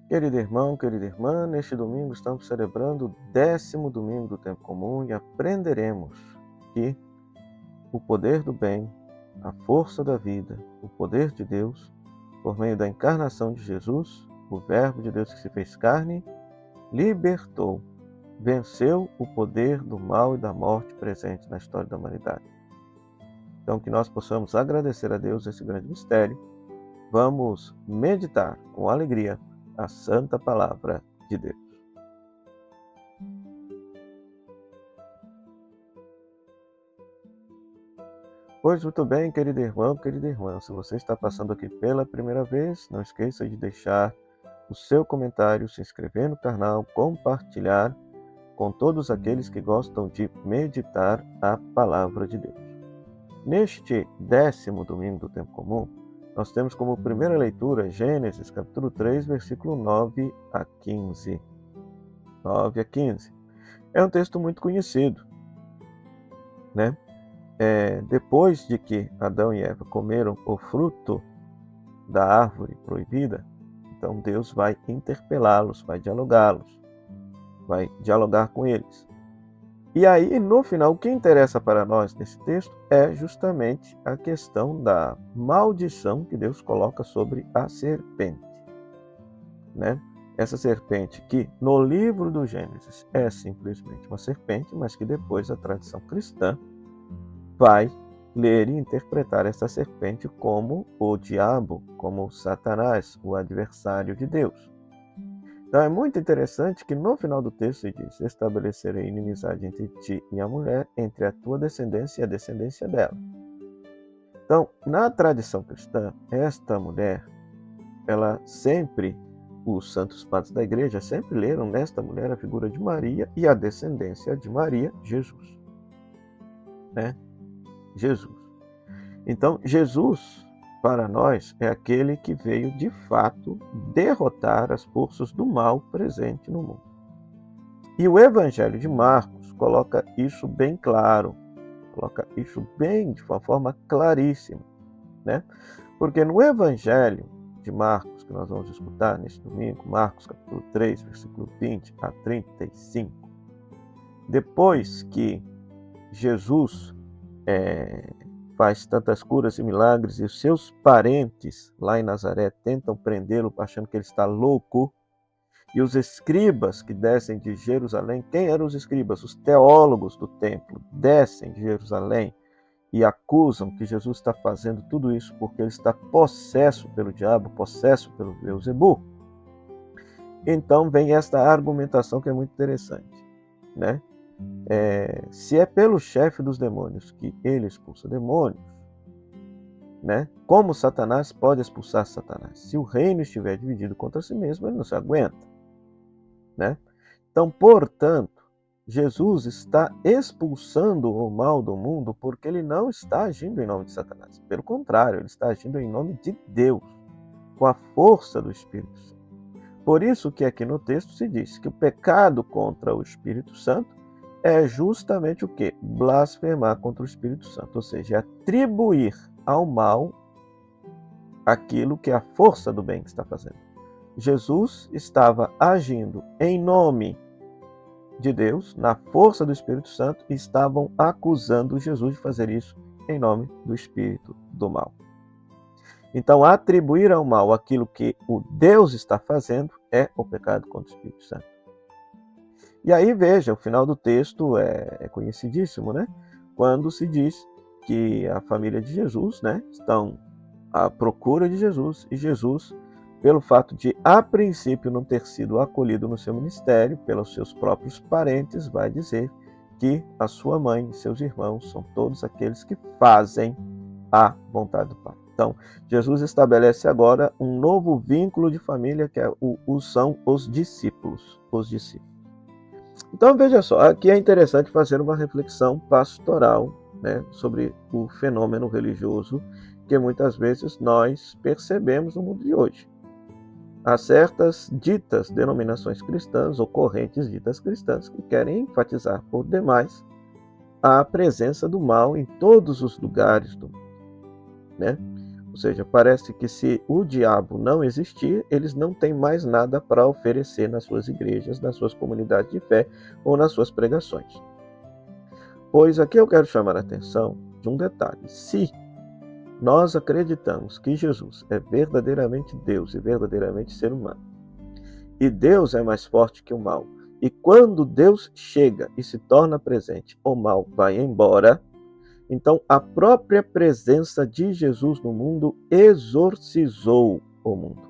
Querido irmão, querida irmã, neste domingo estamos celebrando o 10º domingo do tempo comum e aprenderemos que o poder do bem, a força da vida, o poder de Deus, por meio da encarnação de Jesus, o Verbo de Deus que se fez carne, libertou, venceu o poder do mal e da morte presente na história da humanidade. Então, que nós possamos agradecer a Deus esse grande mistério. Vamos meditar com alegria a santa palavra de Deus. Pois muito bem, querido irmão, querida irmã, se você está passando aqui pela primeira vez, não esqueça de deixar o seu comentário, se inscrever no canal, compartilhar com todos aqueles que gostam de meditar a palavra de Deus. Neste 10º domingo do tempo comum, nós temos como primeira leitura Gênesis capítulo 3, versículo 9 a 15. 9 a 15. É um texto muito conhecido, né? Depois de que Adão e Eva comeram o fruto da árvore proibida, então Deus vai interpelá-los, vai dialogar com eles. E aí, no final, o que interessa para nós nesse texto é justamente a questão da maldição que Deus coloca sobre a serpente, né? Essa serpente que, no livro do Gênesis, é simplesmente uma serpente, mas que depois a tradição cristã vai ler e interpretar essa serpente como o diabo, como Satanás, o adversário de Deus. Então é muito interessante que no final do texto se diz: estabelecerei inimizade entre ti e a mulher, entre a tua descendência e a descendência dela. Então, na tradição cristã, esta mulher, ela sempre, os santos padres da igreja sempre leram nesta mulher a figura de Maria e a descendência de Maria, Jesus, né? Jesus. Então, Jesus, para nós, é aquele que veio, de fato, derrotar as forças do mal presente no mundo. E o Evangelho de Marcos coloca isso bem claro, coloca isso bem de uma forma claríssima, né? Porque no Evangelho de Marcos, que nós vamos escutar neste domingo, Marcos capítulo 3, versículo 20 a 35, depois que Jesus faz tantas curas e milagres, e os seus parentes lá em Nazaré tentam prendê-lo achando que ele está louco, e os escribas que descem de Jerusalém, quem eram os escribas? Os teólogos do templo, descem de Jerusalém e acusam que Jesus está fazendo tudo isso porque ele está possesso pelo diabo, possesso pelo Beelzebul. Então vem esta argumentação que é muito interessante, né? Se é pelo chefe dos demônios que ele expulsa demônios, né? Como Satanás pode expulsar Satanás? Se o reino estiver dividido contra si mesmo, ele não se aguenta, né? Então, portanto, Jesus está expulsando o mal do mundo porque ele não está agindo em nome de Satanás. Pelo contrário, ele está agindo em nome de Deus, com a força do Espírito Santo. Por isso que aqui no texto se diz que o pecado contra o Espírito Santo é justamente o quê? Blasfemar contra o Espírito Santo, ou seja, atribuir ao mal aquilo que é a força do bem que está fazendo. Jesus estava agindo em nome de Deus, na força do Espírito Santo, e estavam acusando Jesus de fazer isso em nome do Espírito do mal. Então, atribuir ao mal aquilo que o Deus está fazendo é o pecado contra o Espírito Santo. E aí, veja, o final do texto é conhecidíssimo, né? Quando se diz que a família de Jesus, né, estão à procura de Jesus, e Jesus, pelo fato de, a princípio, não ter sido acolhido no seu ministério pelos seus próprios parentes, vai dizer que a sua mãe e seus irmãos são todos aqueles que fazem a vontade do Pai. Então, Jesus estabelece agora um novo vínculo de família, que são os discípulos. Então, veja só, aqui é interessante fazer uma reflexão pastoral, né, sobre o fenômeno religioso que muitas vezes nós percebemos no mundo de hoje. Há certas ditas denominações cristãs ou correntes ditas cristãs que querem enfatizar por demais a presença do mal em todos os lugares do mundo, né? Ou seja, parece que se o diabo não existir, eles não têm mais nada para oferecer nas suas igrejas, nas suas comunidades de fé ou nas suas pregações. Pois aqui eu quero chamar a atenção de um detalhe. Se nós acreditamos que Jesus é verdadeiramente Deus e verdadeiramente ser humano, e Deus é mais forte que o mal, e quando Deus chega e se torna presente, o mal vai embora, então a própria presença de Jesus no mundo exorcizou o mundo,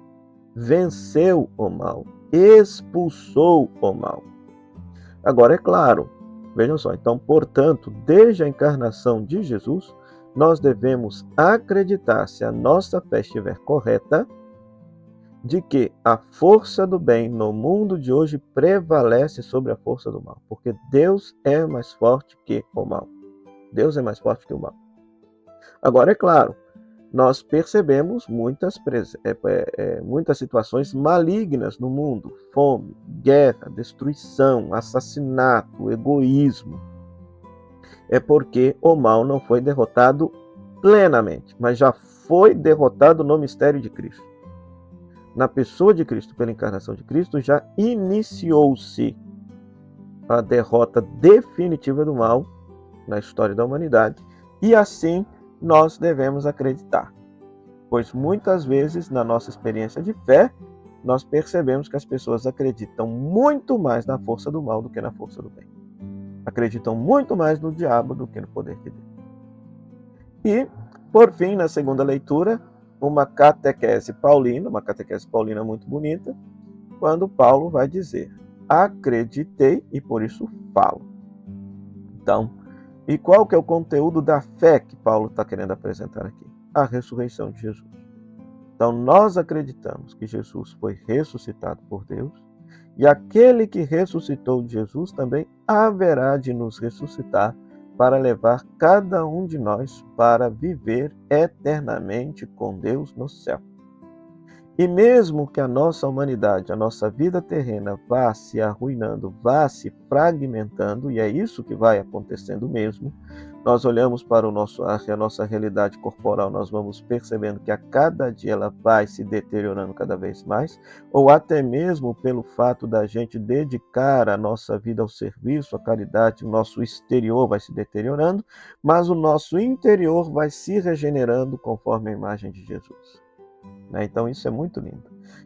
venceu o mal, expulsou o mal. Agora, é claro, vejam só, então, portanto, desde a encarnação de Jesus, nós devemos acreditar, se a nossa fé estiver correta, de que a força do bem no mundo de hoje prevalece sobre a força do mal, porque Deus é mais forte que o mal. Deus é mais forte que o mal. Agora, é claro, nós percebemos muitas situações malignas no mundo: fome, guerra, destruição, assassinato, egoísmo. É porque o mal não foi derrotado plenamente, mas já foi derrotado no mistério de Cristo. Na pessoa de Cristo, pela encarnação de Cristo, já iniciou-se a derrota definitiva do mal na história da humanidade, e assim nós devemos acreditar. Pois muitas vezes, na nossa experiência de fé, nós percebemos que as pessoas acreditam muito mais na força do mal do que na força do bem. Acreditam muito mais no diabo do que no poder de Deus. E, por fim, na segunda leitura, uma catequese paulina muito bonita, quando Paulo vai dizer: acreditei e por isso falo. Então, e qual que é o conteúdo da fé que Paulo está querendo apresentar aqui? A ressurreição de Jesus. Então, nós acreditamos que Jesus foi ressuscitado por Deus, e aquele que ressuscitou Jesus também haverá de nos ressuscitar para levar cada um de nós para viver eternamente com Deus no céu. E mesmo que a nossa humanidade, a nossa vida terrena vá se arruinando, vá se fragmentando, e é isso que vai acontecendo mesmo, nós olhamos para a nossa realidade corporal, nós vamos percebendo que a cada dia ela vai se deteriorando cada vez mais, ou até mesmo pelo fato da gente dedicar a nossa vida ao serviço, à caridade, o nosso exterior vai se deteriorando, mas o nosso interior vai se regenerando conforme a imagem de Jesus. Então isso é muito lindo.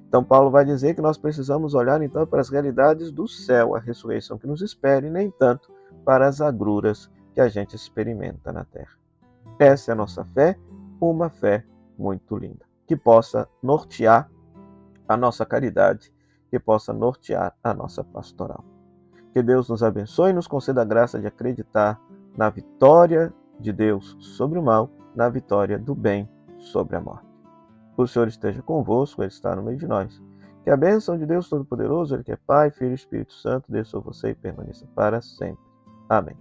Então Paulo vai dizer que nós precisamos olhar então para as realidades do céu, a ressurreição que nos espera, e nem tanto para as agruras que a gente experimenta na terra. Essa é a nossa fé, uma fé muito linda, que possa nortear a nossa caridade, que possa nortear a nossa pastoral. Que Deus nos abençoe e nos conceda a graça de acreditar na vitória de Deus sobre o mal, na vitória do bem sobre a morte. O Senhor esteja convosco, Ele está no meio de nós. Que a bênção de Deus Todo-Poderoso, Ele que é Pai, Filho e Espírito Santo, desça sobre você e permaneça para sempre. Amém.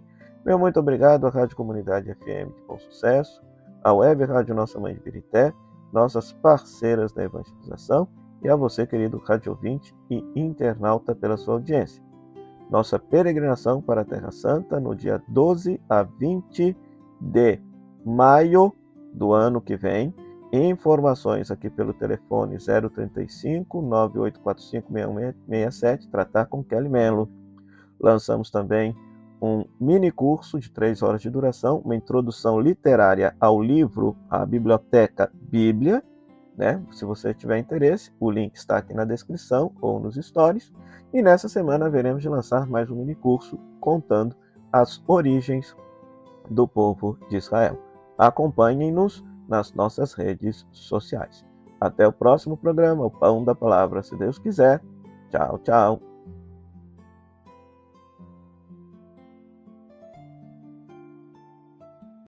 Meu muito obrigado à Rádio Comunidade FM de Bom Sucesso, à Web Rádio Nossa Mãe de Birité, nossas parceiras da evangelização, e a você, querido rádio ouvinte e internauta, pela sua audiência. Nossa peregrinação para a Terra Santa no dia 12 a 20 de maio do ano que vem. Informações aqui pelo telefone 035 9845 6167, tratar com Kelly Mello. Lançamos também um mini curso de 3 horas de duração, uma introdução literária ao livro A Biblioteca Bíblia, né? Se você tiver interesse, o link está aqui na descrição ou nos stories. E nessa semana haveremos de lançar mais um mini curso contando as origens do povo de Israel. Acompanhem-nos nas nossas redes sociais. Até o próximo programa, o Pão da Palavra, se Deus quiser. Tchau, tchau.